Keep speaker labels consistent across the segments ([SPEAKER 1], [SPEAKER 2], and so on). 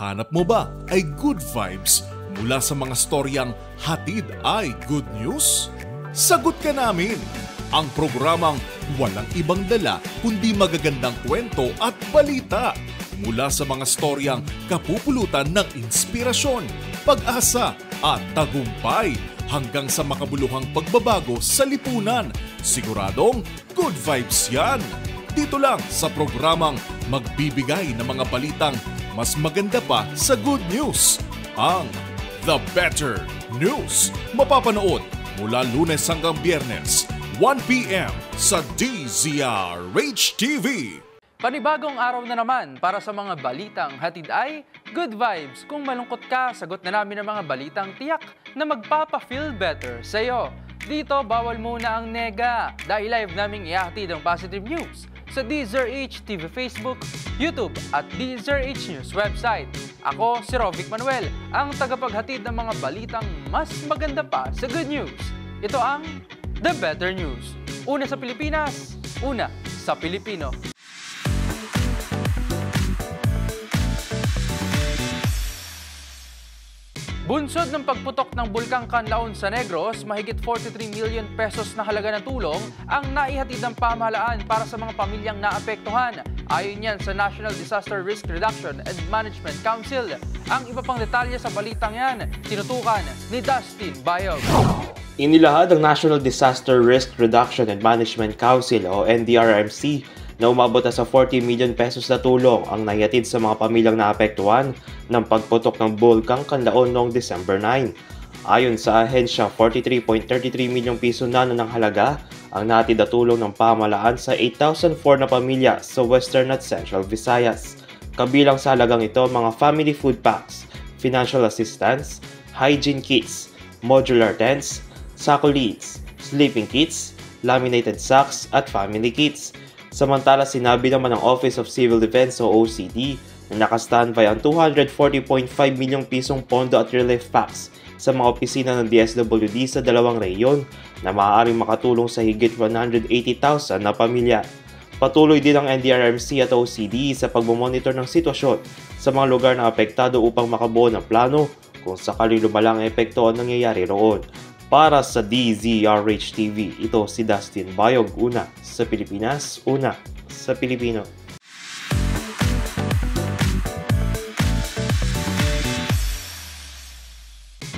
[SPEAKER 1] Hanap mo ba ay good vibes mula sa mga storyang hatid ay good news? Sagot ka namin! Ang programang walang ibang dala kundi magagandang kwento at balita mula sa mga storyang kapupulutan ng inspirasyon, pag-asa at tagumpay hanggang sa makabuluhang pagbabago sa lipunan. Siguradong good vibes yan! Dito lang sa programang magbibigay ng mga balitang mas maganda pa sa good news. Ang The Better News. Mapapanood mula Lunes hanggang Biyernes, 1 p.m. sa DZRH TV.
[SPEAKER 2] Panibagong araw na naman para sa mga balitang hatid ay good vibes. Kung malungkot ka, sagot na namin ang mga balitang tiyak na magpapa-feel better sa iyo. Dito, bawal muna ang nega dahil live naming ihahatid ang positive news sa DZRH TV Facebook, YouTube at DZRH News website. Ako si Rovic Manuel, ang tagapaghatid ng mga balitang mas maganda pa sa good news. Ito ang The Better News. Una sa Pilipinas, una sa Pilipino. Bunsod ng pagputok ng Bulkang Canlaon sa Negros, mahigit 43 million pesos na halaga ng tulong ang naihatid ng pamahalaan para sa mga pamilyang naapektuhan. Ayon yan sa National Disaster Risk Reduction and Management Council. Ang iba pang detalye sa balitang yan, tinutukan ni Dustin Bayog.
[SPEAKER 3] Inilahad ng National Disaster Risk Reduction and Management Council o NDRRMC na umabot na sa 40 million pesos na tulong ang naihatid sa mga pamilyang naapektuhan ng pagputok ng Bulkang Canlaon noong December 9. Ayon sa ahensya, 43.33 milyong piso na ng halaga ang nahatid na tulong ng pamahalaan sa 8,004 na pamilya sa Western at Central Visayas. Kabilang sa halagang ito mga family food packs, financial assistance, hygiene kits, modular tents, sacco lids, sleeping kits, laminated sacks at family kits. Samantala, sinabi naman ng Office of Civil Defense o OCD na naka-standby ang 240.5 milyong pisong pondo at relief packs sa mga opisina ng DSWD sa dalawang reyon na maaaring makatulong sa higit 180,000 na pamilya. Patuloy din ang NDRRMC at OCD sa pagmamonitor ng sitwasyon sa mga lugar na apektado upang makabuo ng plano kung sakali lumala ang epekto o nangyayari roon. Para sa DZRH TV, ito si Dustin Bayog, una sa Pilipinas, una sa Pilipino.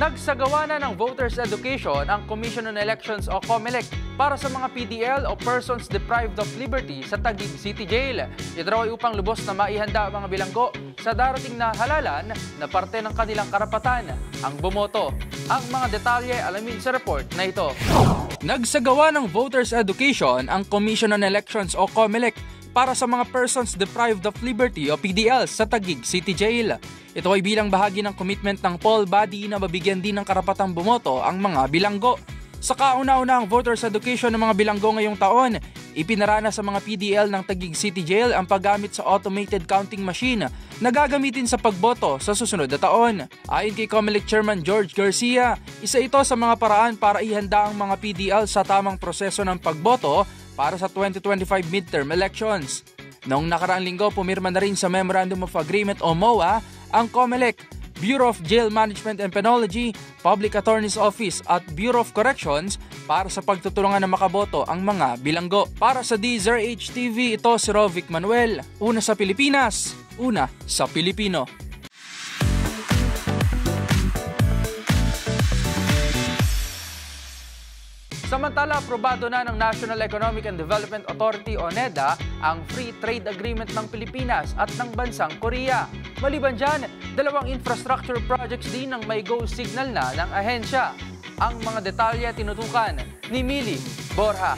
[SPEAKER 2] Nagsagawa na ng voters education ang Commission on Elections o COMELEC para sa mga PDL o persons deprived of liberty sa Taguig City Jail. Ito raw ay upang lubos na maihanda ang mga bilanggo sa darating na halalan na parte ng kanilang karapatan, ang bumoto. Ang mga detalye alamin sa report na ito. Nagsagawa ng voters education ang Commission on Elections o COMELEC para sa mga persons deprived of liberty o PDL sa Taguig City Jail. Ito ay bilang bahagi ng commitment ng poll body na mabigyan din ng karapatang bumoto ang mga bilanggo. Sa kauna-unahang voters education ng mga bilanggo ngayong taon, ipinarana sa mga PDL ng Taguig City Jail ang paggamit sa automated counting machine na gagamitin sa pagboto sa susunod na taon. Ayon kay COMELEC Chairman George Garcia, isa ito sa mga paraan para ihanda ang mga PDL sa tamang proseso ng pagboto para sa 2025 midterm elections. Noong nakaraang linggo, pumirma na rin sa Memorandum of Agreement o MOA ang COMELEC, Bureau of Jail Management and Penology, Public Attorney's Office at Bureau of Corrections para sa pagtutulungan na makaboto ang mga bilanggo. Para sa DZRH TV, ito si Rovic Manuel, una sa Pilipinas, una sa Pilipino. Samantala, aprobado na ng National Economic and Development Authority o NEDA ang Free Trade Agreement ng Pilipinas at ng bansang Korea. Maliban dyan, dalawang infrastructure projects din ang may go signal na ng ahensya. Ang mga detalye tinutukan ni Mili Borja.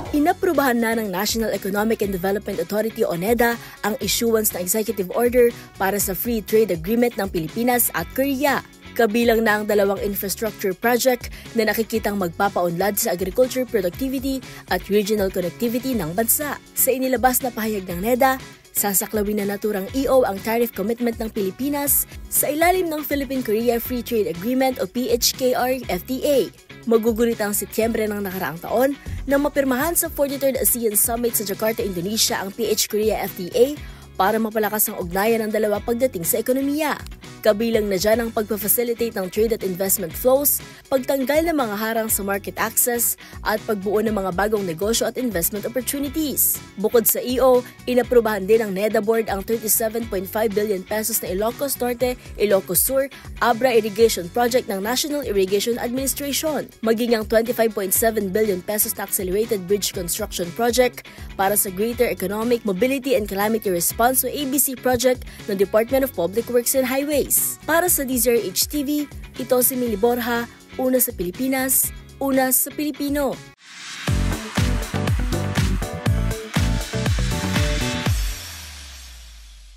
[SPEAKER 4] Inaprubahan na ng National Economic and Development Authority o NEDA ang issuance ng executive order para sa Free Trade Agreement ng Pilipinas at Korea. Kabilang na ang dalawang infrastructure project na nakikitang magpapaunlad sa agriculture productivity at regional connectivity ng bansa. Sa inilabas na pahayag ng NEDA, sasaklawin na naturang EO ang tariff commitment ng Pilipinas sa ilalim ng Philippine-Korea Free Trade Agreement o PHKR-FTA. Magugunit ang Setyembre ng nakaraang taon nang mapirmahan sa 43rd ASEAN Summit sa Jakarta, Indonesia ang PH-Korea FTA para mapalakas ang ugnayan ng dalawa pagdating sa ekonomiya. Kabilang na dyan ang pagpa-facilitate ng trade at investment flows, pagtanggal ng mga harang sa market access, at pagbuo ng mga bagong negosyo at investment opportunities. Bukod sa EO, inaprubahan din ng NEDA Board ang 37.5 billion pesos na Ilocos Norte, Ilocos Sur, Abra Irrigation Project ng National Irrigation Administration, maging ang 25.7 billion pesos na Accelerated Bridge Construction Project para sa Greater Economic Mobility and Calamity Response o ABC Project ng Department of Public Works and Highways. Para sa DZRH TV, ito si Mili Borja, una sa Pilipinas, una sa Pilipino.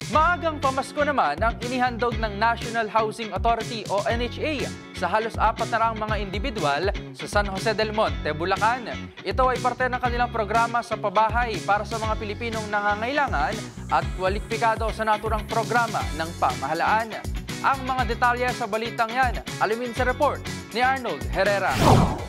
[SPEAKER 2] Maagang pamasko naman ang inihandog ng National Housing Authority o NHA sa halos 4 na mga individual sa San Jose del Monte, Bulacan. Ito ay parte ng kanilang programa sa pabahay para sa mga Pilipinong nangangailangan at kwalipikado sa naturang programa ng pamahalaan. Ang mga detalye sa balitang yan, alamin sa report ni Arnold Herrera.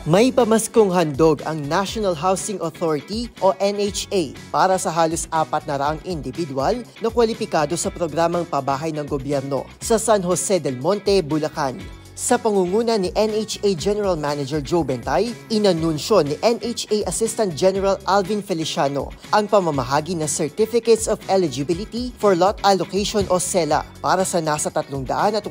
[SPEAKER 5] May pamaskong handog ang National Housing Authority o NHA para sa halos 400 individual na kwalipikado sa programang pabahay ng gobyerno sa San Jose del Monte, Bulacan. Sa pangunguna ni NHA General Manager Joe Bentay, inanunsyo ni NHA Assistant General Alvin Feliciano ang pamamahagi ng Certificates of Eligibility for Lot Allocation o CELA para sa nasa 382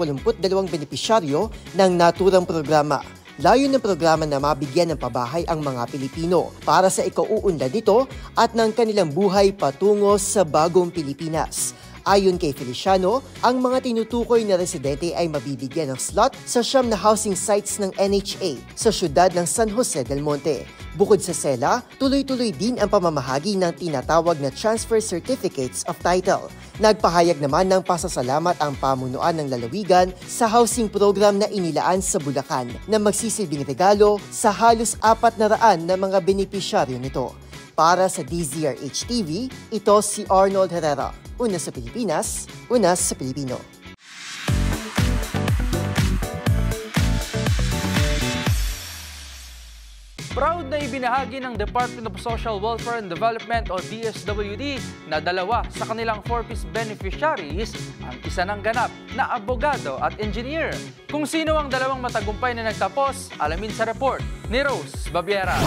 [SPEAKER 5] benepisyaryo ng naturang programa. Layon ng programa na mabigyan ng pabahay ang mga Pilipino para sa ikauunlad nito at ng kanilang buhay patungo sa bagong Pilipinas. Ayon kay Feliciano, ang mga tinutukoy na residente ay mabibigyan ng slot sa 9 na housing sites ng NHA sa syudad ng San Jose del Monte. Bukod sa CELA, tuloy-tuloy din ang pamamahagi ng tinatawag na Transfer Certificates of Title. Nagpahayag naman ng pasasalamat ang pamunuan ng lalawigan sa housing program na inilaan sa Bulacan na magsisilbing regalo sa halos 400 na mga benepisyaryo nito. Para sa DZRH TV, ito si Arnold Herrera. Una sa Pilipinas, una sa Pilipino.
[SPEAKER 2] Proud na ibinahagi ng Department of Social Welfare and Development o DSWD na 2 sa kanilang 4-piece beneficiaries ang isa ng ganap na abogado at engineer. Kung sino ang 2 matagumpay na nagtapos, alamin sa report ni Rose Babiera.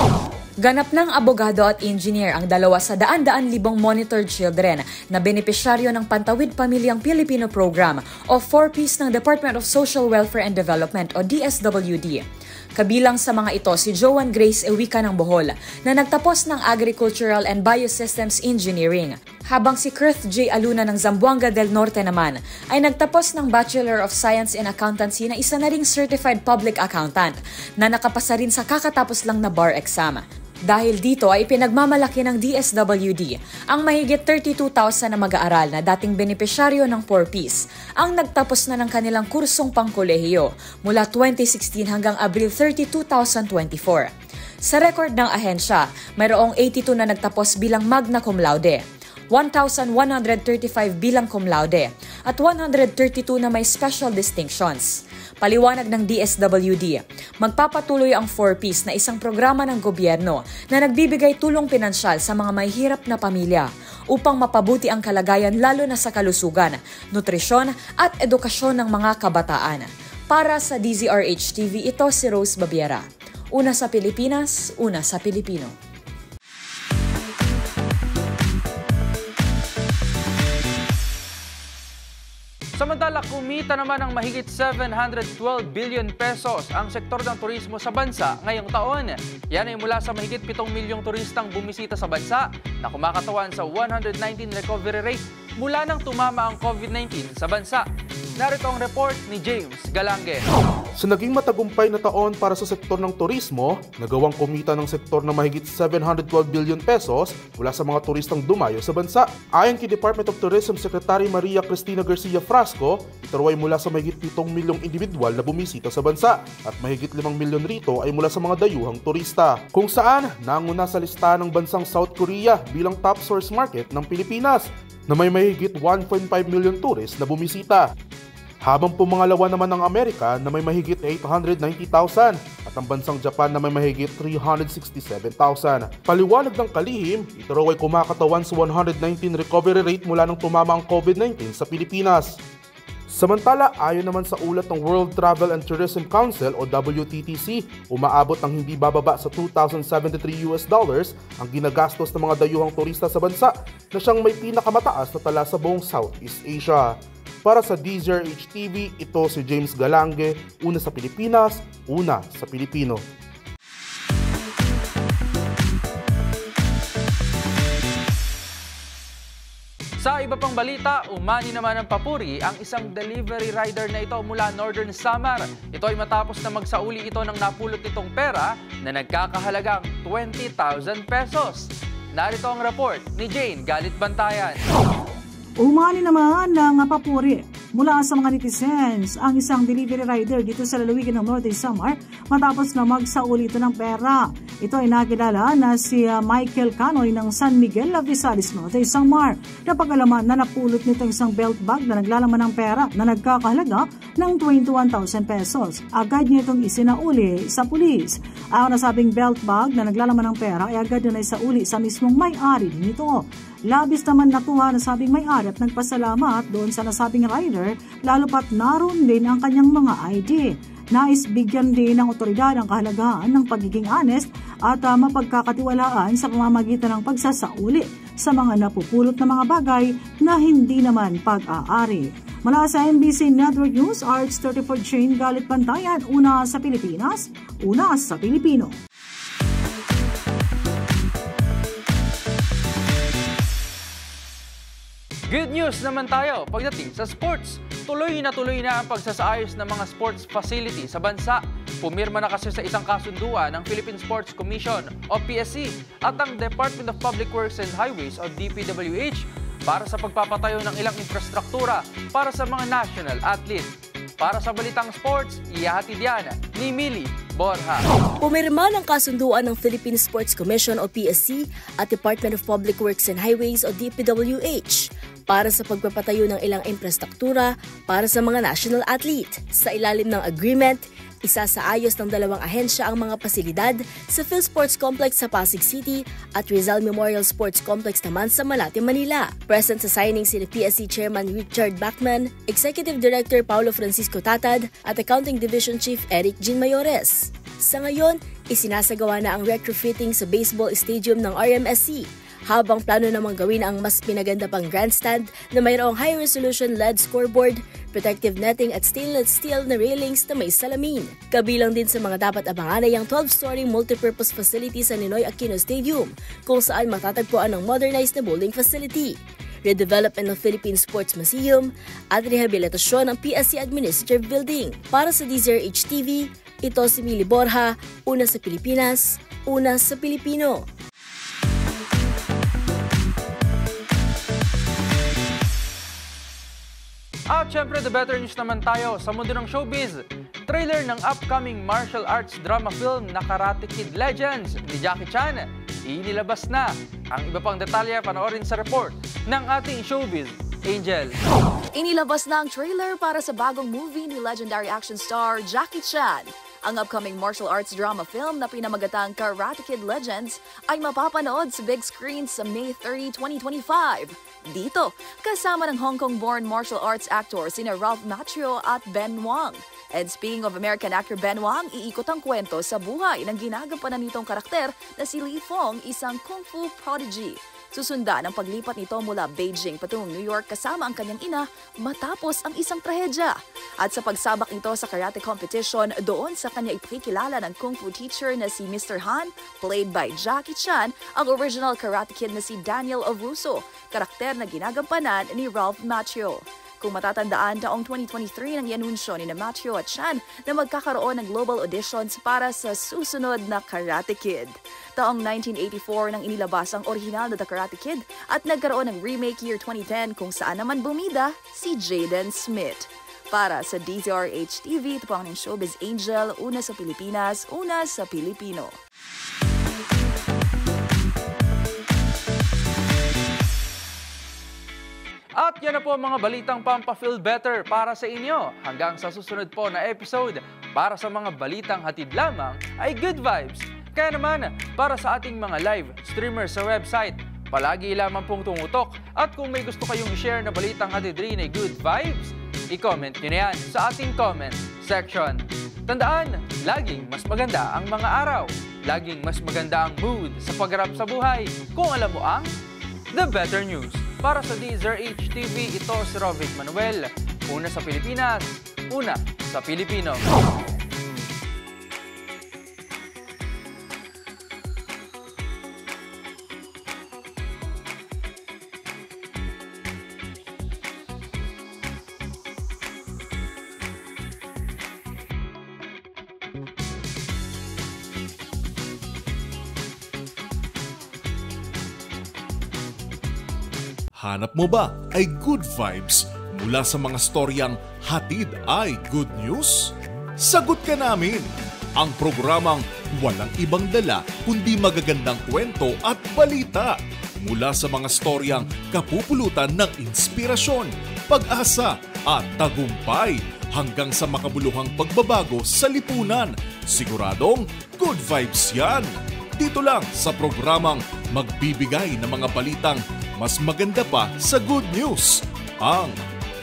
[SPEAKER 6] Ganap ng abogado at engineer ang 2 sa daan-daan libong monitored children na benepisyaryo ng Pantawid Pamilyang Pilipino Program o 4-piece ng Department of Social Welfare and Development o DSWD. Kabilang sa mga ito si Joan Grace Ewika ng Bohol na nagtapos ng Agricultural and Biosystems Engineering, habang si Kirth J. Aluna ng Zamboanga del Norte naman ay nagtapos ng Bachelor of Science in Accountancy na isa na ring Certified Public Accountant na nakapasa rin sa kakatapos lang na bar exam. Dahil dito ay pinagmamalaki ng DSWD ang mahigit 32,000 na mag-aaral na dating benepisyaryo ng 4-piece ang nagtapos na ng kanilang kursong pangkolehiyo mula 2016 hanggang Abril 30, 2024. Sa record ng ahensya, mayroong 82 na nagtapos bilang magna cum laude, 1,135 bilang cum laude at 132 na may special distinctions. Paliwanag ng DSWD, magpapatuloy ang 4-piece na isang programa ng gobyerno na nagbibigay tulong pinansyal sa mga mahihirap na pamilya upang mapabuti ang kalagayan lalo na sa kalusugan, nutrisyon at edukasyon ng mga kabataan. Para sa DZRH TV, ito si Rose Babiera. Una sa Pilipinas, una sa Pilipino.
[SPEAKER 2] Samantala, kumita naman ng mahigit 712 billion pesos ang sektor ng turismo sa bansa ngayong taon. Yan ay mula sa mahigit 7 milyong turistang bumisita sa bansa na kumakatawan sa 119 recovery rate mula nang tumama ang COVID-19 sa bansa. Narito ang report ni James Galange.
[SPEAKER 7] Sa naging matagumpay na taon para sa sektor ng turismo, nagawang kumita ng sektor na mahigit 712 billion pesos mula sa mga turistang dumayo sa bansa. Ayon kay Department of Tourism Secretary Maria Cristina Garcia Frasco, ito ay mula sa mahigit 7 milyong individual na bumisita sa bansa at mahigit 5 milyon rito ay mula sa mga dayuhang turista. Kung saan, nanguna sa listahan ng bansang South Korea bilang top source market ng Pilipinas na may mahigit 1.5 million tourist na bumisita. Habang pumangalawa naman ng Amerika na may mahigit 890,000 at ang bansang Japan na may mahigit 367,000. Paliwanag ng kalihim, ito raw ay kumakatawan sa 119 recovery rate mula nang tumama ang COVID-19 sa Pilipinas. Samantala, ayon naman sa ulat ng World Travel and Tourism Council o WTTC, umaabot ng hindi bababa sa $2,073 ang ginagastos ng mga dayuhang turista sa bansa na siyang may pinakamataas na tala sa buong Southeast Asia. Para sa DZRH TV, ito si James Galange, una sa Pilipinas, una sa Pilipino.
[SPEAKER 2] Sa iba pang balita, umani naman ng papuri ang isang delivery rider na ito mula Northern Samar. Ito ay matapos na magsauli ito ng napulot nitong pera na nagkakahalagang 20,000 pesos. Narito ang report ni Jane Galit Bantayan.
[SPEAKER 8] Umani naman ng papuri mula sa mga netizens ang isang delivery rider dito sa lalawigan ng Northern Samar matapos na magsauli ito ng pera. Ito ay nakilala na si Michael Canoy ng San Miguel Lavisales Northern Samar. Napag-alaman na napulot nito isang belt bag na naglalaman ng pera na nagkakahalaga ng 21,000 pesos. Agad niya itong isinauli sa pulis. Ang nasabing belt bag na naglalaman ng pera ay agad na isauli sa mismong may-ari din ito. Labis naman natuwa na sabing may-ari at nagpasalamat doon sa nasabing rider lalo pat naroon din ang kanyang mga ID. Nais bigyan din ng otoridad ang kahalagahan ng pagiging honest at mapagkakatiwalaan sa pamamagitan ng pagsasauli sa mga napupulot na mga bagay na hindi naman pag-aari. Mula sa NBC Network News, RH34 Jane Galit Bantayan, una sa Pilipinas, una sa Pilipino.
[SPEAKER 2] Good news naman tayo pagdating sa sports. Tuloy na ang pagsasaayos ng mga sports facility sa bansa. Pumirma na kasi sa isang kasunduan ng Philippine Sports Commission o PSC at ang Department of Public Works and Highways o DPWH para sa pagpapatayo ng ilang infrastruktura para sa mga national athlete. Para sa Balitang Sports, ihahatid yan ni Millie Borja.
[SPEAKER 4] Pumirma ng kasunduan ng Philippine Sports Commission o PSC at Department of Public Works and Highways o DPWH para sa pagpapatayo ng ilang infrastruktura para sa mga national athlete. Sa ilalim ng agreement, isasaayos ng dalawang ahensya ang mga pasilidad sa PhilSports Complex sa Pasig City at Rizal Memorial Sports Complex naman sa Malate, Manila. Present sa signing sina PSC Chairman Richard Bachman, Executive Director Paulo Francisco Tatad at Accounting Division Chief Eric Jean Mayores. Sa ngayon, isinasagawa na ang retrofitting sa baseball stadium ng RMSC, habang plano namang gawin ang mas pinaganda pang grandstand na mayroong high-resolution LED scoreboard, protective netting at stainless steel na railings na may salamin. Kabilang din sa mga dapat abangan ay ang 12-story multipurpose facility sa Ninoy Aquino Stadium, kung saan matatagpuan ang modernized na bowling facility, redevelopment ng Philippine Sports Museum, at rehabilitasyon ng PSC Administrative Building. Para sa DZRH TV, ito si Millie Borja, una sa Pilipinas, una sa Pilipino.
[SPEAKER 2] At syempre, the better news naman tayo sa mundo ng showbiz. Trailer ng upcoming martial arts drama film na Karate Kid Legends ni Jackie Chan, inilabas na. Ang iba pang detalye panoorin sa report ng ating showbiz Angel.
[SPEAKER 9] Inilabas na ang trailer para sa bagong movie ni legendary action star Jackie Chan. Ang upcoming martial arts drama film na pinamagatang Karate Kid Legends ay mapapanood sa big screen sa May 30, 2025. Dito, kasama ng Hong Kong-born martial arts actor sina Ralph Macchio at Ben Wang. And speaking of American actor Ben Wang, iikot ang kwento sa buhay ng ginagampanan nitong karakter na si Li Fong, isang kung fu prodigy. Susundan ang paglipat nito mula Beijing patungong New York kasama ang kanyang ina matapos ang isang trahedya. At sa pagsabak nito sa karate competition, doon sa kanya ipakikilala ng kung fu teacher na si Mr. Han, played by Jackie Chan, ang original Karate Kid na si Daniel Russo, karakter na ginagampanan ni Ralph Macchio. Kung matatandaan, taong 2023 nang ianunsyo ni Macchio at Chan na magkakaroon ng global auditions para sa susunod na Karate Kid. Taong 1984 nang inilabas ang orihinal na The Karate Kid at nagkaroon ng remake year 2010 kung saan naman bumida si Jaden Smith. Para sa DZRH TV, ito po ang showbiz Angel, una sa Pilipinas, una sa Pilipino.
[SPEAKER 2] At yan na po ang mga balitang pampa-feel better para sa inyo. Hanggang sa susunod po na episode, para sa mga balitang hatid lamang ay good vibes. Kaya naman, para sa ating mga live streamers sa website, palagi lamang pong tumutok. At kung may gusto kayong i-share na balitang hatid rin ay good vibes, i-comment nyo na yan sa ating comment section. Tandaan, laging mas maganda ang mga araw. Laging mas maganda ang mood sa pagharap sa buhay kung alam mo ang The Better News. Para sa DZRH TV, ito si Rovic Manuel. Una sa Pilipinas, una sa Pilipino.
[SPEAKER 1] Hanap mo ba ay good vibes mula sa mga storyang hatid ay good news? Sagot ka namin! Ang programang walang ibang dala kundi magagandang kwento at balita mula sa mga storyang kapupulutan ng inspirasyon, pag-asa at tagumpay hanggang sa makabuluhang pagbabago sa lipunan. Siguradong good vibes yan! Dito lang sa programang magbibigay ng mga balitang mas maganda pa sa good news, ang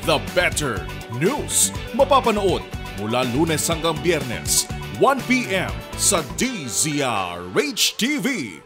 [SPEAKER 1] The Better News. Mapapanood mula Lunes hanggang Biyernes, 1 p.m. sa DZRH TV.